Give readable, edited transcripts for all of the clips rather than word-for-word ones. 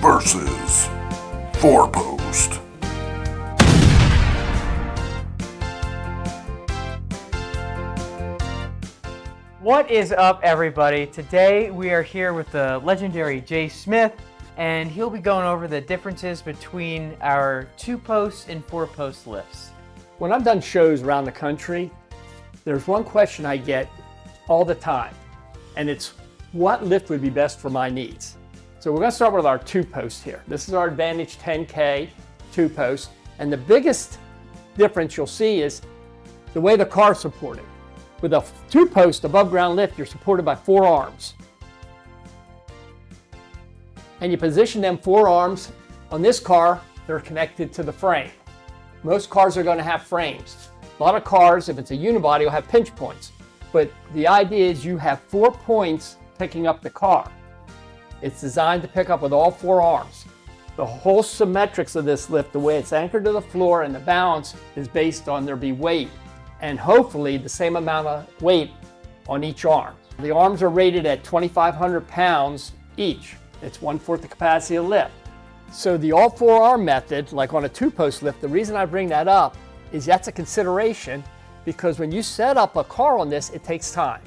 versus 4-post. What is up, everybody? Today we are here with the legendary Jay Smith, and he'll be going over the differences between our 2-post and 4-post lifts. When I've done shows around the country, there's one question I get all the time, and it's what lift would be best for my needs? So we're going to start with our 2-post here. This is our Advantage 10K 2-post, and the biggest difference you'll see is the way the car is supported. With a 2-post above ground lift, you're supported by 4 arms. And you position them 4 arms. On this car, they're connected to the frame. Most cars are going to have frames. A lot of cars, if it's a unibody, will have pinch points. But the idea is you have 4 points picking up the car. It's designed to pick up with all 4 arms. The whole symmetrics of this lift, the way it's anchored to the floor and the balance, is based on there be weight, and hopefully the same amount of weight on each arm. The arms are rated at 2,500 pounds each. It's 1/4 the capacity of lift. So the all 4 arm method, like on a 2-post lift, the reason I bring that up is that's a consideration, because when you set up a car on this, it takes time.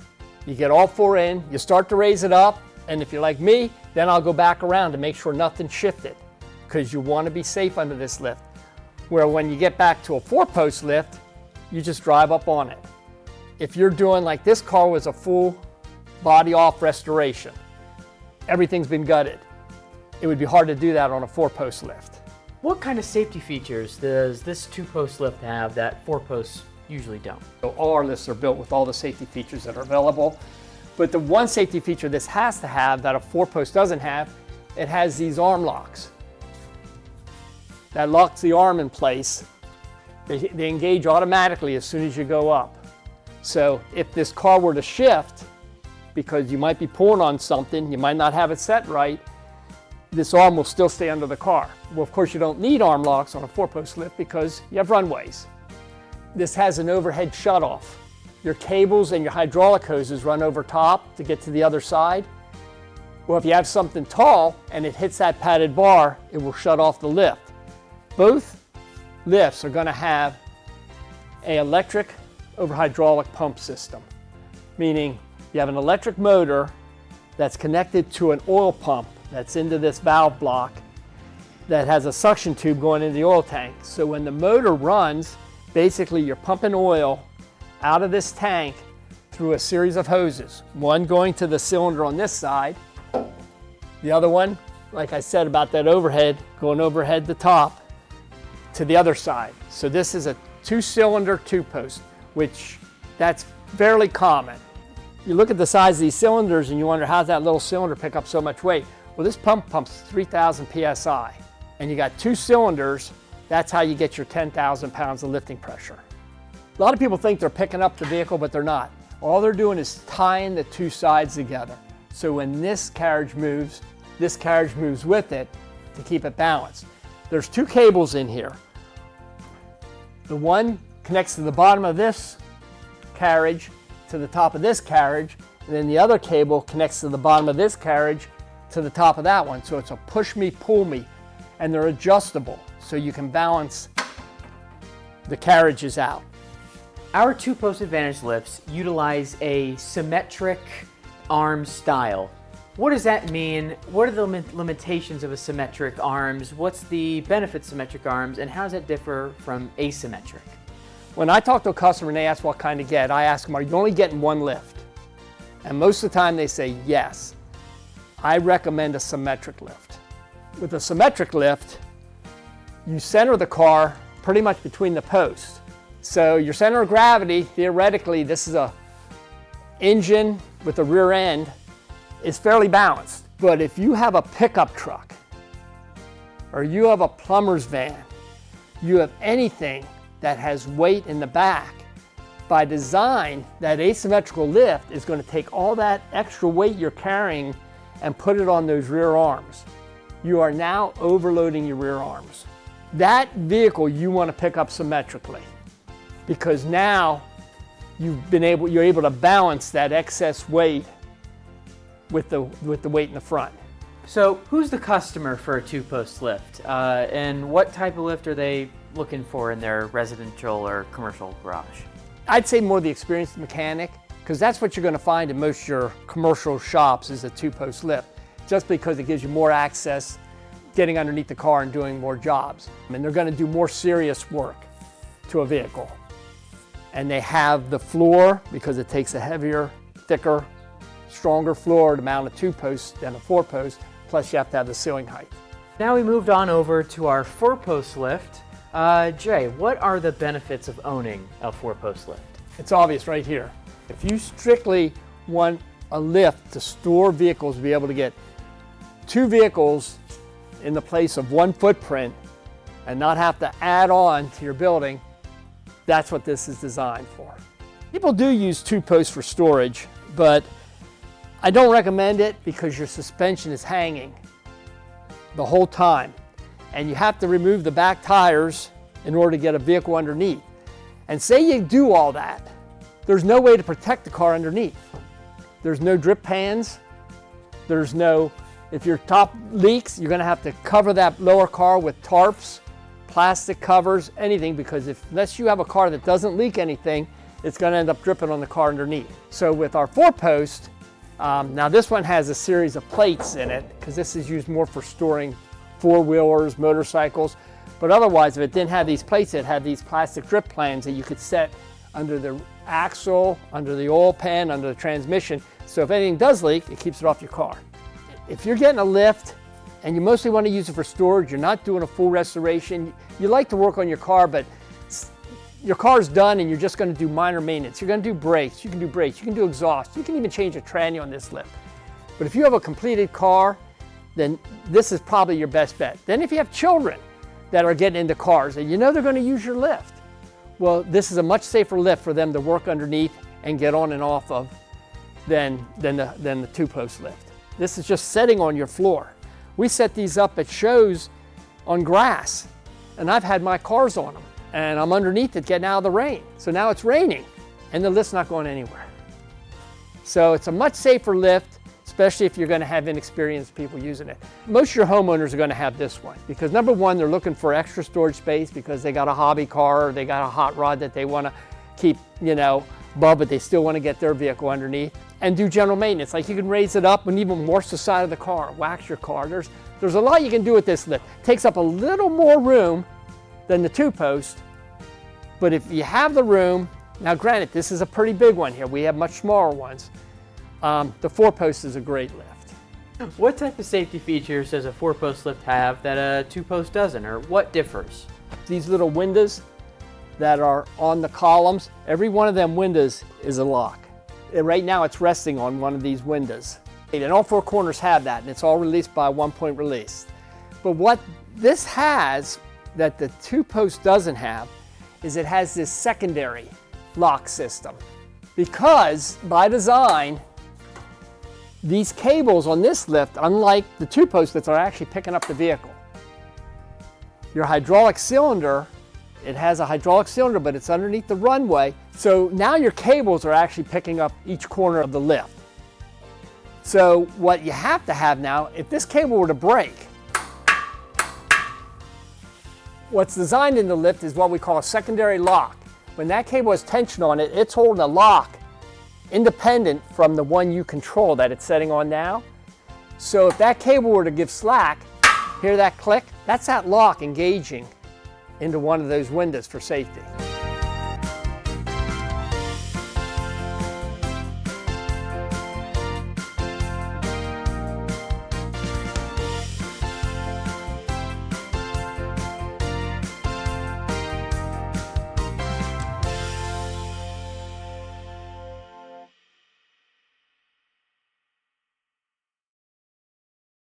You get all 4 in, you start to raise it up, and if you're like me, then I'll go back around to make sure nothing shifted, because you want to be safe under this lift. Where when you get back to a 4-post lift, you just drive up on it. If you're doing like this car was a full body off restoration, everything's been gutted, it would be hard to do that on a 4-post lift. What kind of safety features does this 2-post lift have that 4-posts usually don't? So all our lifts are built with all the safety features that are available, but the one safety feature this has to have that a 4-post doesn't have, it has these arm locks. That locks the arm in place. They engage automatically as soon as you go up. So if this car were to shift, because you might be pulling on something, you might not have it set right, this arm will still stay under the car. Well, of course, you don't need arm locks on a 4-post lift because you have runways. This has an overhead shutoff. Your cables and your hydraulic hoses run over top to get to the other side. Well, if you have something tall and it hits that padded bar, it will shut off the lift. Both lifts are going to have an electric over hydraulic pump system, meaning you have an electric motor that's connected to an oil pump that's into this valve block that has a suction tube going into the oil tank. So when the motor runs, basically you're pumping oil out of this tank through a series of hoses, one going to the cylinder on this side, the other one, like I said about that overhead, going overhead to top to the other side. So this is a 2-cylinder 2-post, which that's fairly common. You look at the size of these cylinders and you wonder, how's that little cylinder pick up so much weight? Well, this pump pumps 3,000 PSI, and you got 2 cylinders. That's how you get your 10,000 pounds of lifting pressure. A lot of people think they're picking up the vehicle, but they're not. All they're doing is tying the 2 sides together. So when this carriage moves with it to keep it balanced. There's 2 cables in here. The one connects to the bottom of this carriage to the top of this carriage, and then the other cable connects to the bottom of this carriage to the top of that one. So it's a push me, pull me, and they're adjustable, so you can balance the carriages out. Our 2-post Advantage lifts utilize a symmetric arm style. What does that mean? What are the limitations of a symmetric arms? What's the benefit of symmetric arms, and how does that differ from asymmetric? When I talk to a customer and they ask what kind to get, I ask them, are you only getting one lift? And most of the time they say yes. I recommend a symmetric lift. With a symmetric lift, you center the car pretty much between the posts. So your center of gravity, theoretically, this is a engine with a rear end, is fairly balanced. But if you have a pickup truck, or you have a plumber's van, you have anything that has weight in the back, by design, that asymmetrical lift is going to take all that extra weight you're carrying and put it on those rear arms. You are now overloading your rear arms. That vehicle you want to pick up symmetrically, because now you're able to balance that excess weight with the weight in the front. So who's the customer for a two-post lift? And what type of lift are they looking for in their residential or commercial garage? I'd say more the experienced mechanic, because that's what you're going to find in most of your commercial shops is a two-post lift, just because it gives you more access getting underneath the car and doing more jobs. And they're going to do more serious work to a vehicle. And they have the floor, because it takes a heavier, thicker, stronger floor to mount a two-post than a four-post, plus you have to have the ceiling height. Now we moved on over to our four-post lift. Jay, what are the benefits of owning a four-post lift? It's obvious right here. If you strictly want a lift to store vehicles, to be able to get two vehicles in the place of one footprint and not have to add on to your building, that's what this is designed for. People do use two posts for storage, but I don't recommend it because your suspension is hanging the whole time. And you have to remove the back tires in order to get a vehicle underneath. And say you do all that, there's no way to protect the car underneath. There's no drip pans. If your top leaks, you're gonna have to cover that lower car with tarps, plastic covers, anything, because unless you have a car that doesn't leak anything, it's gonna end up dripping on the car underneath. So with our four-post, now this one has a series of plates in it, because this is used more for storing four-wheelers, motorcycles, but otherwise if it didn't have these plates, it had these plastic drip pans that you could set under the axle, under the oil pan, under the transmission, so if anything does leak, it keeps it off your car. If you're getting a lift and you mostly want to use it for storage, you're not doing a full restoration, you like to work on your car, but your car's done and you're just going to do minor maintenance. You're going to do brakes, you can do exhaust, you can even change a tranny on this lift. But if you have a completed car, then this is probably your best bet. Then if you have children that are getting into cars and you know they're going to use your lift, well, this is a much safer lift for them to work underneath and get on and off of than the two-post lift. This is just setting on your floor. We set these up at shows on grass, and I've had my cars on them, and I'm underneath it getting out of the rain. So now it's raining, and the lift's not going anywhere. So it's a much safer lift, especially if you're going to have inexperienced people using it. Most of your homeowners are going to have this one, because number one, they're looking for extra storage space because they got a hobby car or they got a hot rod that they want to keep, above, but they still want to get their vehicle underneath and do general maintenance. Like you can raise it up and even wash the side of the car, wax your car. There's a lot you can do with this lift. It takes up a little more room than the two-post, but if you have the room, now granted, this is a pretty big one here. We have much smaller ones. The four-post is a great lift. What type of safety features does a four-post lift have that a two-post doesn't, or what differs? These little windows that are on the columns, every one of them windows is a lock. And right now it's resting on one of these windows. And all four corners have that, and it's all released by a one-point release. But what this has that the two-post doesn't have is it has this secondary lock system. Because by design, these cables on this lift, unlike the two-post lifts, are actually picking up the vehicle. Your hydraulic cylinder, it has a hydraulic cylinder, but it's underneath the runway. So now your cables are actually picking up each corner of the lift. So what you have to have now, if this cable were to break, what's designed in the lift is what we call a secondary lock. When that cable has tension on it, it's holding a lock independent from the one you control that it's setting on now. So if that cable were to give slack, hear that click? That's that lock engaging into one of those windows for safety.